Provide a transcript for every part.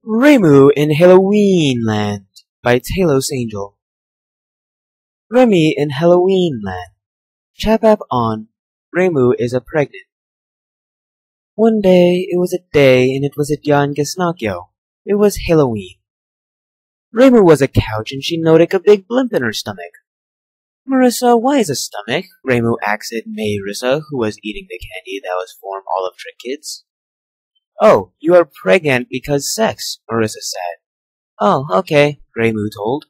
Reimu in Halloweenland by Talos Angel. Remy in Halloweenland. Chapap on Reimu is a pregnant. One day, it was a day, and it was at Yan Gasnakyo. It was Halloween. Reimu was a couch, and she noticed a big blimp in her stomach. Marissa, why is a stomach? Reimu asked Marissa, who was eating the candy that was for all of trick kids. Oh, you are pregnant because sex, Marissa said. Oh, okay, Reimu told.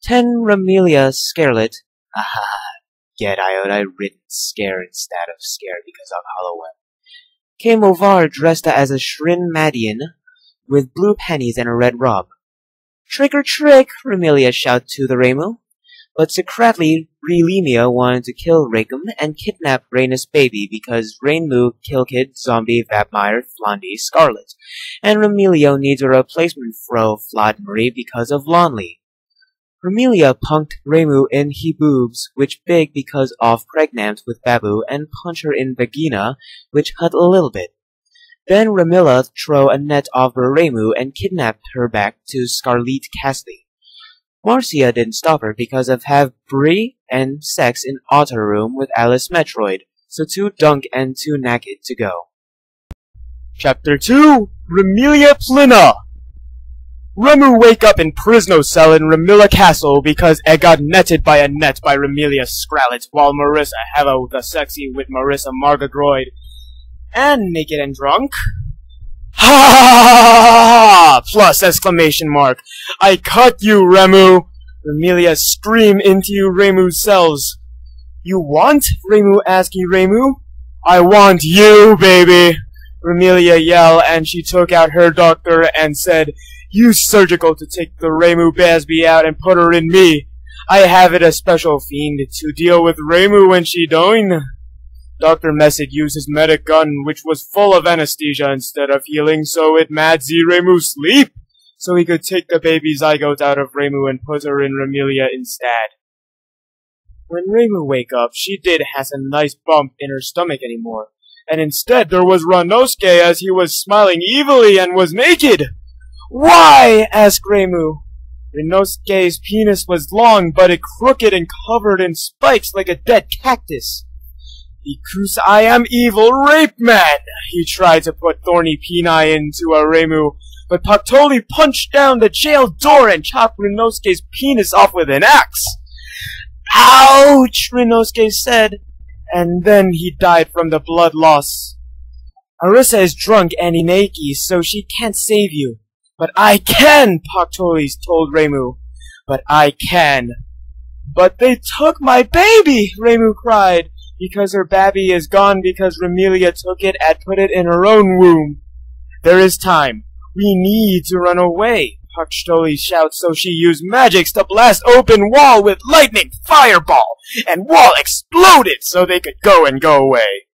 10 Ramelia Scarlet. Get iota written scare instead of scare because of Halloween. Came over dressed as a Shrin Madian with blue panties and a red robe. Trick or trick, Ramelia shouted to the Reimu. But secretly, Relemia wanted to kill Rakum and kidnap Raina's baby because Reimu, Killkid, Zombie, Vampire, Flondi, Scarlet, and Remelio needs a replacement for Flodmarie because of Lonely. Remelia punked Reimu in he boobs, which big because of pregnant with Babu, and punched her in vagina, which hurt a little bit. Then Remilla threw a net over Reimu and kidnapped her back to Scarlet Castle. Marcia didn't stop her because of have brie and sex in Otter Room with Alice Metroid, so 2 dunk and 2 naked to go. Chapter 2 Remelia Plina. Remu wake up in Prisno cell in Remilla Castle because I got netted by a net by Remelia Scrallet while Marissa have the sexy with Marissa Margadroid and naked and drunk. Ha ha ha! Plus exclamation mark. I cut you, Remu! Remelia scream into Remu's cells. You want? Reimu asking Reimu. I want you, baby! Remelia yelled, and she took out her doctor and said, use surgical to take the Reimu Basby out and put her in me. I have it a special fiend to deal with Reimu when she doing. Dr. Messig used his medic gun, which was full of anesthesia instead of healing, so it made Reimu sleep, so he could take the baby zygote out of Reimu and put her in Remelia instead. When Reimu wake up, she did has a nice bump in her stomach anymore, and instead there was Ranosuke as he was smiling evilly and was naked. Why? Asked Reimu. Ranosuke's penis was long, but it crooked and covered in spikes like a dead cactus. Because I am evil rape man! He tried to put thorny peni into a Reimu, but Paktoli punched down the jail door and chopped Rinosuke's penis off with an axe. Ouch! Rinosuke said, and then he died from the blood loss. Arissa is drunk and inaki, so she can't save you. But I can, Paktoli told Reimu. But I can. But they took my baby! Reimu cried. Because her baby is gone because Remelia took it and put it in her own womb. There is time. We need to run away, Paktoli shouts, so she used magics to blast open wall with lightning fireball, and wall exploded so they could go away.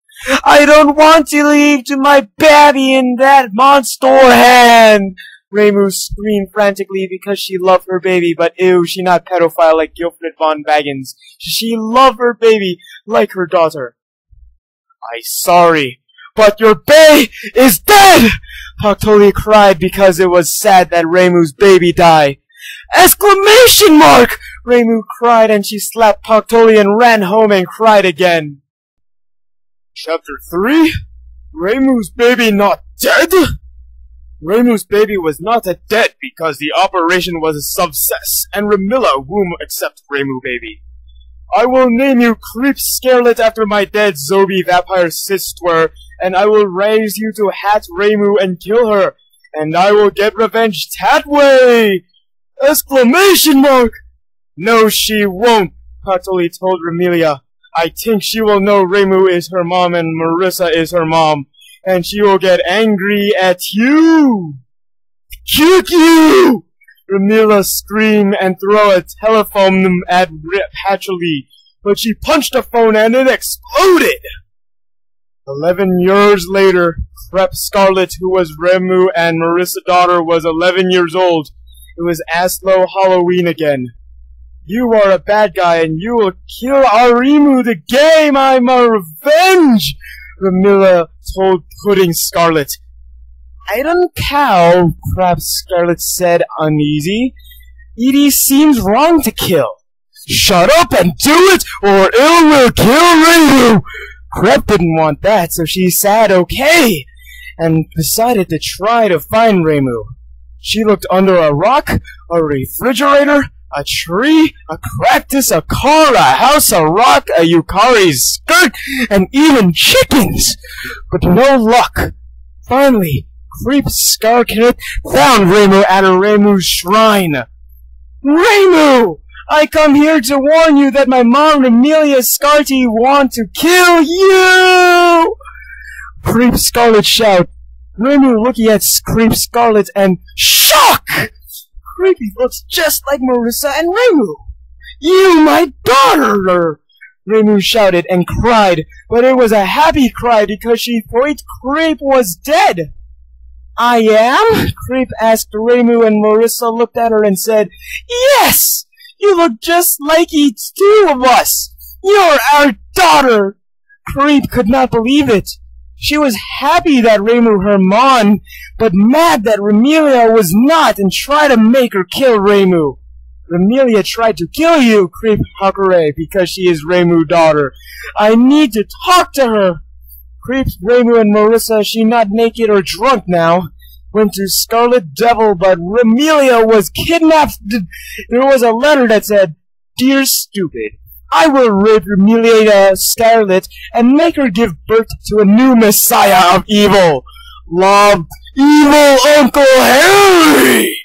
I don't want to leave to my baby in that monster hand! Reimu screamed frantically because she loved her baby, but ew, she not pedophile like Gilfred von Baggins. She loved her baby like her daughter. I sorry, but your bae is dead! Paktoli cried because it was sad that Reimu's baby died. Exclamation mark! Reimu cried and she slapped Paktoli and ran home and cried again. Chapter 3 Reimu's baby not dead? Reimu's baby was not dead because the operation was a success, and Remilla womb accept Reimu baby. I will name you Creep Scarlet after my dead Zombie vampire sister, and I will raise you to hat Reimu and kill her, and I will get revenge that way! Exclamation mark! No, she won't, Paktoli told Remelia. I think she will know Reimu is her mom and Marissa is her mom. And she will get angry at you! Kick you! Remelia screamed and threw a telephone at Paktoli, but she punched the phone and it exploded! 11 years later, Crep Scarlet, who was Reimu and Marissa's daughter, was 11 years old. It was Aslo Halloween again. You are a bad guy and you will kill Arimu the game! I'm a revenge! Remelia told Pudding Scarlet. I don't cow, perhaps Scarlet said, uneasy. It seems wrong to kill. Shut up and do it, or it will kill Reimu! Crep didn't want that, so she said okay, and decided to try to find Reimu. She looked under a rock, a refrigerator, a tree, a cactus, a car, a house, a rock, a Yukari's skirt, and even chickens! But no luck. Finally, Creep Scarlet found Reimu at a Reimu shrine. Reimu! I come here to warn you that my mom, Amelia Scarty, want to kill you! Creep Scarlet shout. Reimu looking at Creep Scarlet and shock! Creepy looks just like Marissa and Reimu. You, my daughter! Reimu shouted and cried, but it was a happy cry because she thought Creep was dead. I am? Creep asked Reimu, and Marissa looked at her and said, Yes! You look just like each two of us! You're our daughter! Creep could not believe it. She was happy that Reimu her mom, but mad that Remelia was not and tried to make her kill Reimu. Remelia tried to kill you, Creep Hakure, because she is Reimu's daughter. I need to talk to her. Creep, Reimu, and Marissa, she not naked or drunk now, went to Scarlet Devil, but Remelia was kidnapped. There was a letter that said, Dear Stupid, I will rape Remelia Scarlet and make her give birth to a new messiah of evil. Love, Evil Uncle Harry!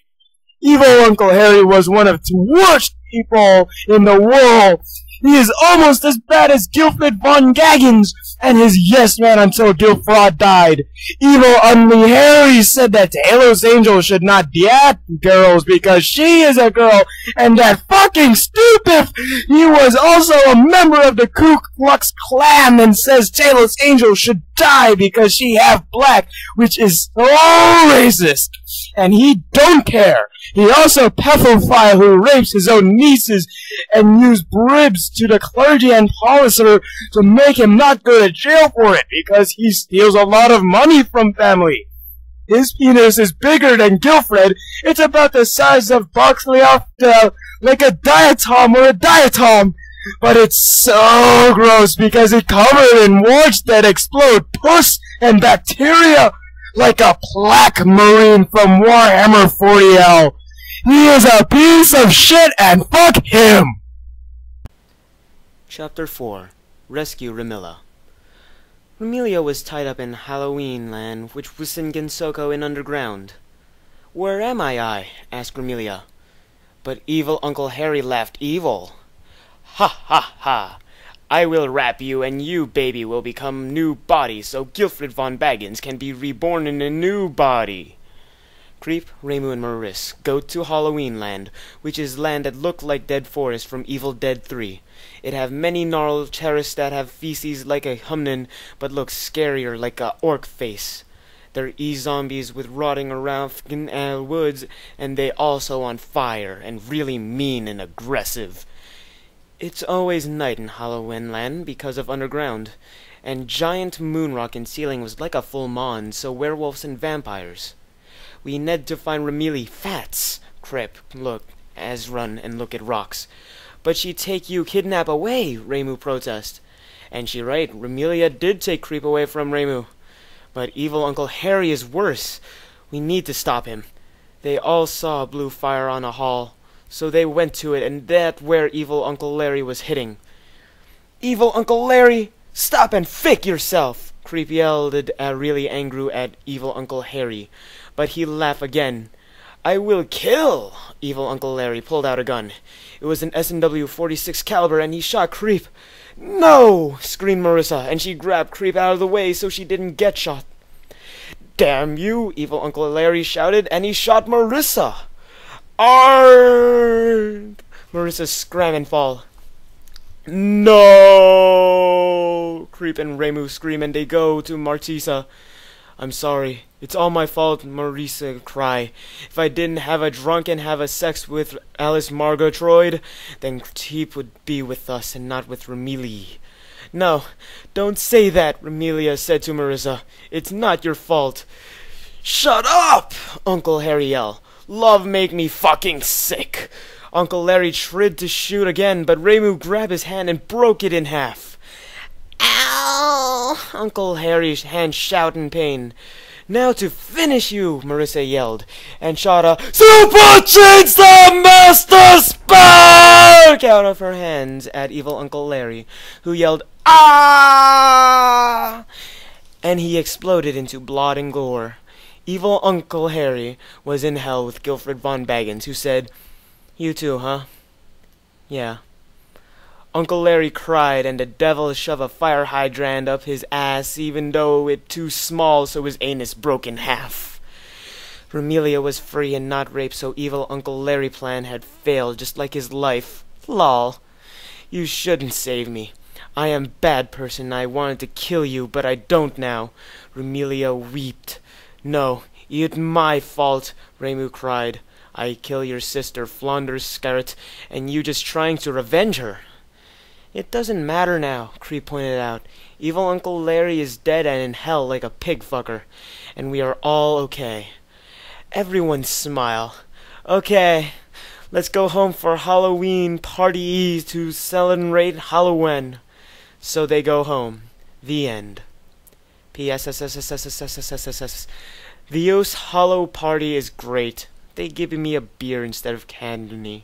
Evil Uncle Harry was one of the worst people in the world. He is almost as bad as Gilfred von Gaggins and his yes man until Gilfrod died. Evil Uncle Harry said that Talos Angel should not date girls because she is a girl, and that fucking stupid he was also a member of the Ku Klux Klan and says Talos Angel should die because she half black, which is so racist. And he don't care. He also pedophile who rapes his own nieces and used bribs to the clergy and policer to make him not go to jail for it because he steals a lot of money from family. His penis is bigger than Gilfred. It's about the size of Boxley off like a diatom or a diatom. But it's so gross because it's covered in warts that explode pus and bacteria like a black marine from Warhammer 40L. He is a piece of shit and fuck him! Chapter 4. Rescue Remelia. Remelia was tied up in Halloweenland, which was in Gensoko in underground. Where am I? Asked Remelia. But evil Uncle Harry laughed evil. Ha ha ha! I will wrap you, and you, baby, will become new body, so Gilfred von Baggins can be reborn in a new body. Creep, Reimu, and Maurice go to Halloweenland, which is land that look like dead forest from Evil Dead 3. It have many gnarled terrorists that have feces like a humnin, but look scarier like a orc face. There is zombies with rotting around in woods, and they also on fire, and really mean and aggressive. It's always night in Halloweenland because of underground, and giant moon rock in ceiling was like a full moon, so werewolves and vampires. We need to find Remelia Fats. Crep, look, as run and look at rocks. But she take you kidnap away, Reimu protest. And she right, Remelia did take Creep away from Reimu. But evil Uncle Harry is worse. We need to stop him. They all saw a blue fire on a hall. So they went to it, and that's where evil Uncle Larry was hitting. Evil Uncle Larry! Stop and fick yourself! Creep yelled really angry at evil Uncle Harry. But he laughed again. I will kill! Evil Uncle Larry pulled out a gun. It was an S&W 46 caliber, and he shot Creep. No! Screamed Marissa, and she grabbed Creep out of the way so she didn't get shot. Damn you! Evil Uncle Larry shouted, and he shot Marissa. Arrgh! Marissa screamed and fall. No! Creep and Reimu scream and they go to Martisa. I'm sorry. It's all my fault, Marisa cry. If I didn't have a drunk and have a sex with Alice Margotroyd, then Teep would be with us and not with Remelia. No, don't say that, Remelia said to Marissa. It's not your fault. Shut up! Uncle Harry yelled. Love make me fucking sick. Uncle Larry tried to shoot again, but Reimu grabbed his hand and broke it in half. Ow! Uncle Harry's hand shouted in pain. Now to finish you, Marissa yelled, and shot a Super Chainsaw Master Spark out of her hands at evil Uncle Larry, who yelled, ah! And he exploded into blood and gore. Evil Uncle Harry was in hell with Guilford von Baggins, who said, you too, huh? Yeah. Uncle Larry cried, and the devil shoved a fire hydrant up his ass, even though it too small so his anus broke in half. Remelia was free and not raped, so evil Uncle Larry plan had failed, just like his life. Lol. You shouldn't save me. I am bad person, I wanted to kill you, but I don't now. Remelia wept. No, it's my fault, Reimu cried. I kill your sister, Flanders Scarlet, and you just trying to revenge her. It doesn't matter now, Cree pointed out. Evil Uncle Larry is dead and in hell like a pig fucker, and we are all okay. Everyone smile. Okay, let's go home for Halloween party to celebrate Halloween. So they go home. The end. P.S. The O's Hollow party is great. They give me a beer instead of candy.